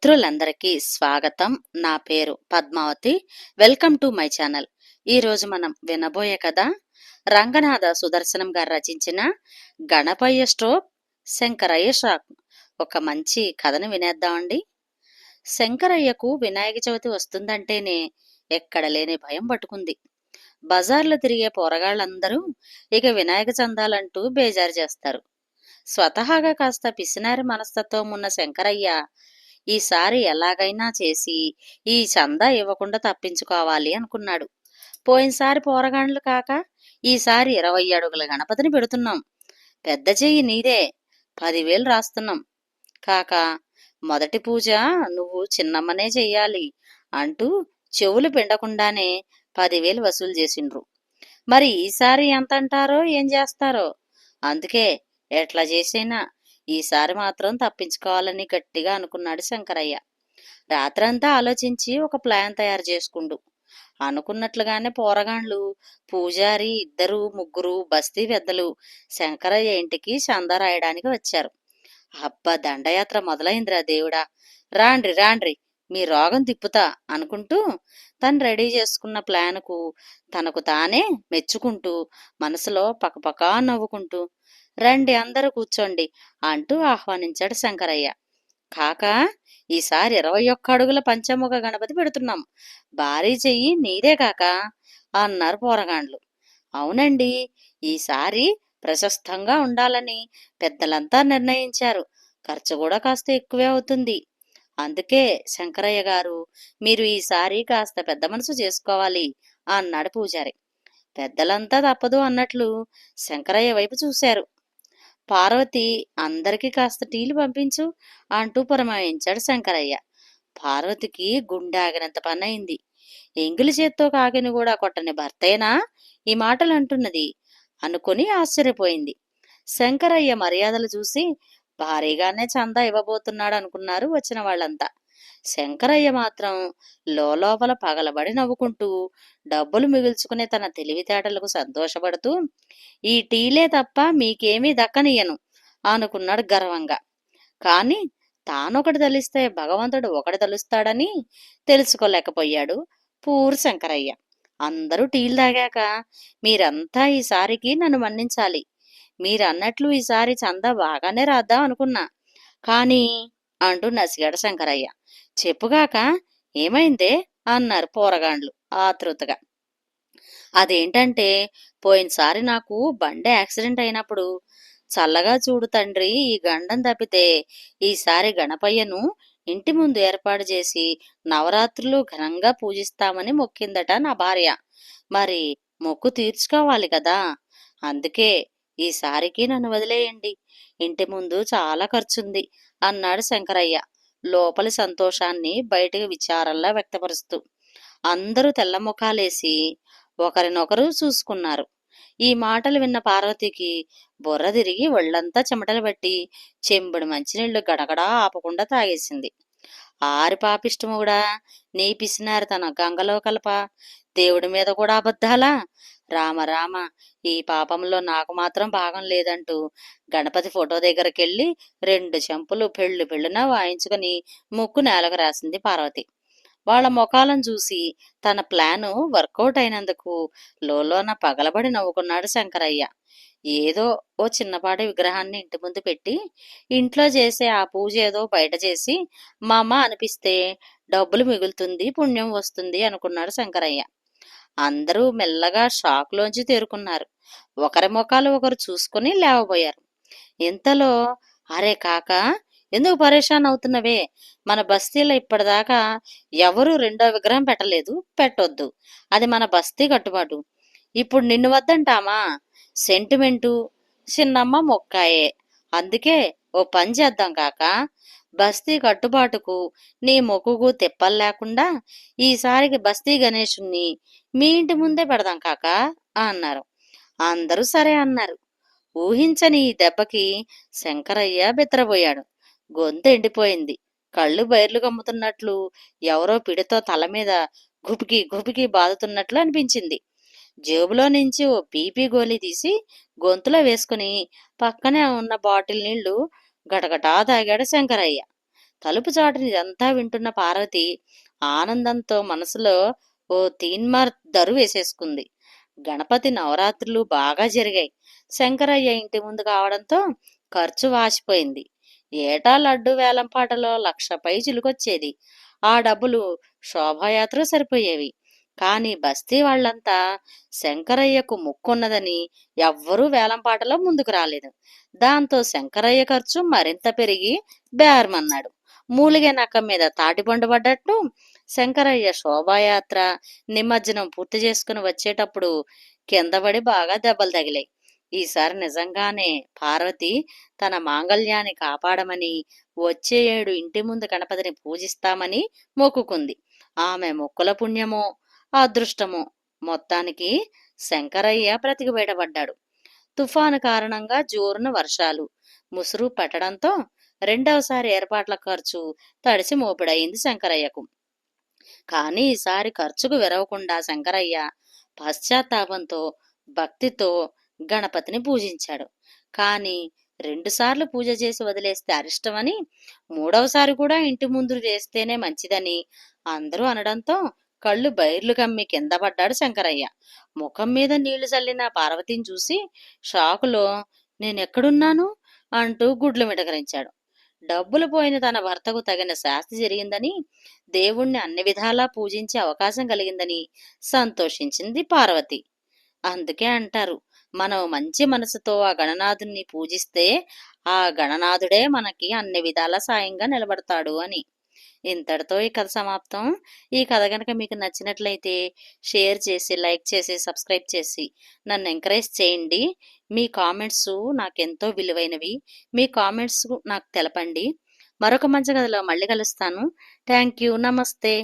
మిత్రులందరికీ స్వాగతం. నా పేరు Padmavathi. Welcome to my channel. ఈరోజు మనం వినబోయే కథ రంగనాథ సుదర్శనం గారు రచించిన గణపయ్య స్ట్రోక్ శంకరయ్య షాక్. ఒక మంచి కథను వినేద్దామండి. శంకరయ్యకు వినాయక చవితి వస్తుందంటేనే ఎక్కడ లేని భయం పట్టుకుంది. బజార్లో తిరిగే పోరగాళ్ళందరూ ఇక వినాయక చందాలంటూ బేజారు చేస్తారు. స్వతహాగా కాస్త పిసినారి మనస్తత్వం ఉన్న శంకరయ్య ఈసారి ఎలాగైనా చేసి ఈ చందా ఇవ్వకుండా తప్పించుకోవాలి అనుకున్నాడు. పోయినసారి పోరగాండ్లు కాక ఈసారి 20 అడుగుల గణపతిని పెడుతున్నాం. పెద్ద చెయ్యి నీదే, 10,000 రాస్తున్నాం. కాక మొదటి పూజ నువ్వు చిన్నమ్మనే చెయ్యాలి అంటూ చెవులు పిండకుండానే 10,000 వసూలు చేసిండ్రు. మరి ఈసారి ఎంత అంటారో ఏం చేస్తారో. అందుకే ఎట్లా చేసైనా ఈసారి మాత్రం తప్పించుకోవాలని గట్టిగా అనుకున్నాడు శంకరయ్య. రాత్రంతా ఆలోచించి ఒక ప్లాన్ తయారు చేసుకుండు. అనుకున్నట్లుగానే పోరగాండ్లు, పూజారి, ఇద్దరు ముగ్గురు బస్తీ పెద్దలు శంకరయ్య ఇంటికి చందా రాయడానికి వచ్చారు. అబ్బా, దండయాత్ర మొదలైందిరా దేవుడా, రాండ్రి రాండ్రి మీ రోగం తిప్పుతా అనుకుంటూ తను రెడీ చేసుకున్న ప్లాన్కు తనకు తానే మెచ్చుకుంటూ మనసులో పకపకా నవ్వుకుంటూ రండి అందరూ కూర్చోండి అంటూ ఆహ్వానించాడు శంకరయ్య. కాక ఈసారి 21 అడుగుల పంచముఖ గణపతి పెడుతున్నాం. భారీ చెయ్యి నీదే కాక అన్నారు పోరగాండ్లు. అవునండి, ఈసారి ప్రశస్తంగా ఉండాలని పెద్దలంతా నిర్ణయించారు. ఖర్చు కూడా కాస్త ఎక్కువే అవుతుంది. అందుకే శంకరయ్య గారు, మీరు ఈసారి కాస్త పెద్ద మనసు చేసుకోవాలి అన్నాడు పూజారి. పెద్దలంతా తప్పదు అన్నట్లు శంకరయ్య వైపు చూశారు. పార్వతి, అందరికీ కాస్త టీలు పంపించు అంటూ పురమాయించాడు శంకరయ్య. పార్వతికి గుండె ఆగినంత పని అయింది. ఎంగిలి చేత్తో కాకిని కూడా కొట్టని భర్తేనా ఈ మాటలు అంటున్నది అనుకుని ఆశ్చర్యపోయింది. శంకరయ్య మర్యాదలు చూసి భారీగానే చందా ఇవ్వబోతున్నాడు అనుకున్నారు వచ్చిన వాళ్ళంతా. శంకరయ్య మాత్రం లోపల పగలబడి నవ్వుకుంటూ డబ్బులు మిగుల్చుకునే తన తెలివితేటలకు సంతోషపడుతూ ఈ టీలే తప్ప మీకేమీ దక్కనియను అనుకున్నాడు గర్వంగా. కాని తానొకటి తలిస్తే భగవంతుడు ఒకటి తలుస్తాడని తెలుసుకోలేకపోయాడు పూర్ శంకరయ్య. అందరూ టీలు తాగాక, మీరంతా ఈసారికి నన్ను మన్నించాలి. మీరన్నట్లు ఈసారి చందా బాగానే రాద్దాం అనుకున్నా కానీ అంటూ నసిగాడు శంకరయ్య. చెప్పుగాక ఏమైందే అన్నారు పోరగాండ్లు ఆతృతగా. అదేంటంటే, పోయినసారి నాకు బండి యాక్సిడెంట్ అయినప్పుడు చల్లగా చూడు తండ్రి, ఈ గండం తప్పితే ఈసారి గణపయ్యను ఇంటి ముందు ఏర్పాటు చేసి నవరాత్రులు ఘనంగా పూజిస్తామని మొక్కిందట నా భార్య. మరి మొక్కు తీర్చుకోవాలి కదా, అందుకే ఈసారికి నన్ను వదిలేయండి. ఇంటి ముందు చాలా ఖర్చుంది అన్నాడు శంకరయ్య లోపలి సంతోషాన్ని బయటకు విచారంలా వ్యక్తపరుస్తూ. అందరూ తెల్ల ముఖాలేసి ఒకరినొకరు చూసుకున్నారు. ఈ మాటలు విన్న పార్వతికి బుర్ర తిరిగి ఒళ్ళంతా చెమటలు పట్టి చెంబుడు మంచినీళ్లు గడగడా ఆపకుండా తాగేసింది. ఆరి పాపిష్టముడా, నీ పిసినారు తన గంగలో కలప, దేవుడి మీద కూడా అబద్ధాలా? రామ రామ, ఈ పాపంలో నాకు మాత్రం భాగం లేదంటూ గణపతి ఫోటో దగ్గరకెళ్ళి 2 చెంపులు పెళ్ళు పెళ్ళున వాయించుకుని ముక్కు నేలకు రాసింది పార్వతి. వాళ్ళ ముఖాలను చూసి తన ప్లాను వర్కౌట్ అయినందుకు లోలోన పగలబడి నవ్వుకున్నాడు శంకరయ్య. ఏదో ఓ చిన్నపాటి విగ్రహాన్ని ఇంటి ముందు పెట్టి ఇంట్లో చేసే ఆ పూజ ఏదో బయట చేసి మా అమ్మ అనిపిస్తే డబ్బులు మిగులుతుంది, పుణ్యం వస్తుంది అనుకున్నాడు శంకరయ్య. అందరూ మెల్లగా షాక్లోంచి తేరుకున్నారు. ఒకరి ముఖాలు ఒకరు చూసుకుని లేవబోయారు. ఇంతలో, అరే కాక, ఎందుకు పరేషాన్ అవుతున్నవే? మన బస్తీలో ఇప్పటిదాకా ఎవరూ రెండో విగ్రహం పెట్టలేదు, పెట్టొద్దు. అది మన బస్తీ కట్టుబాటు. ఇప్పుడు నిన్ను వద్దంటామా? సెంటిమెంటు చిన్నమ్మ మొక్కాయే. అందుకే ఓ పని చేద్దాం కాక, బస్తీ కట్టుబాటుకు నీ మొక్కుకు తిప్పల్లేకుండా ఈసారికి బస్తీ గణేశుణ్ణి మీ ఇంటి ముందే పెడదాం కాక అన్నారు. అందరూ సరే అన్నారు. ఊహించని ఈ దెబ్బకి శంకరయ్య బెత్తరబోయాడు. గొంతు ఎండిపోయింది. కళ్ళు బైర్లు కమ్ముతున్నట్లు, ఎవరో పిడితో తల మీద గుపికి గుపికి బాదుతున్నట్లు అనిపించింది. జేబులో నుంచి ఓ బీపీ గోళీ తీసి గొంతులో వేసుకుని పక్కనే ఉన్న బాటిల్ నీళ్లు గటగటా తాగాడు శంకరయ్య. తలుపు చాటున ఇదంతా వింటున్న పార్వతి ఆనందంతో మనసులో ఓ తీన్మార్ దరు వేసేసుకుంది. గణపతి నవరాత్రులు బాగా జరిగాయి. శంకరయ్య ఇంటి ముందు కావడంతో ఖర్చు వాచిపోయింది. ఏటా లడ్డు వేలంపాటలో 1,00,000 పై చిలుకొచ్చేది. ఆ డబ్బులు శోభాయాత్రకు సరిపోయేవి. కాని బస్తీ వాళ్ళంతా శంకరయ్యకు ముక్కున్నదని ఎవ్వరూ వేలంపాటలో ముందుకు రాలేదు. దాంతో శంకరయ్య ఖర్చు మరింత పెరిగి బేరమన్నాడు. మూలిగే నక్క మీద తాటిపండు పడ్డట్టు శంకరయ్య శోభాయాత్ర నిమజ్జనం పూర్తి చేసుకుని వచ్చేటప్పుడు కిందపడి బాగా దెబ్బలు తగిలాయి. ఈసారి నిజంగానే పార్వతి తన మాంగళ్యాన్ని కాపాడమని, వచ్చే ఏడు ఇంటి ముందు గణపతిని పూజిస్తామని మొక్కుకుంది. ఆమె మొక్కుల పుణ్యమో అదృష్టమో మొత్తానికి శంకరయ్య బ్రతికి బయటపడ్డాడు. తుఫాను కారణంగా జోరున వర్షాలు, ముసురు పట్టడంతో రెండవసారి ఏర్పాట్ల ఖర్చు తడిసి మోపిడయింది శంకరయ్యకు. కానీ ఈసారి ఖర్చుకు విరవకుండా శంకరయ్య పశ్చాత్తాపంతో, భక్తితో గణపతిని పూజించాడు. కానీ 2 సార్లు పూజ చేసి వదిలేస్తే అరిష్టమని, మూడవసారి కూడా ఇంటి ముందు చేస్తేనే మంచిదని అందరూ అనడంతో కళ్ళు బైర్లు కమ్మి కింద పడ్డాడు శంకరయ్య. ముఖం మీద నీళ్లు చల్లిన పార్వతిని చూసి షాకులో నేనెక్కడున్నాను అంటూ గుడ్లు మిటకరించాడు. డబ్బులు పోయిన తన భర్తకు తగిన శాస్తి జరిగిందని, దేవుణ్ణి అన్ని విధాలా పూజించే అవకాశం కలిగిందని సంతోషించింది పార్వతి. అందుకే అంటారు, మనం మంచి మనసుతో ఆ గణనాథుణ్ణి పూజిస్తే ఆ గణనాథుడే మనకి అన్ని విధాల సాయంగా నిలబడతాడు అని. ఇంతటితో ఈ కథ సమాప్తం. ఈ కథ గనక మీకు నచ్చినట్లయితే షేర్ చేసి, లైక్ చేసి, సబ్స్క్రైబ్ చేసి నన్ను ఎంకరేజ్ చేయండి. మీ కామెంట్స్ నాకెంతో విలువైనవి. మీ కామెంట్స్ నాకు తెలపండి. మరొక మంచి కథలో మళ్ళీ కలుస్తాను. Thank you. నమస్తే.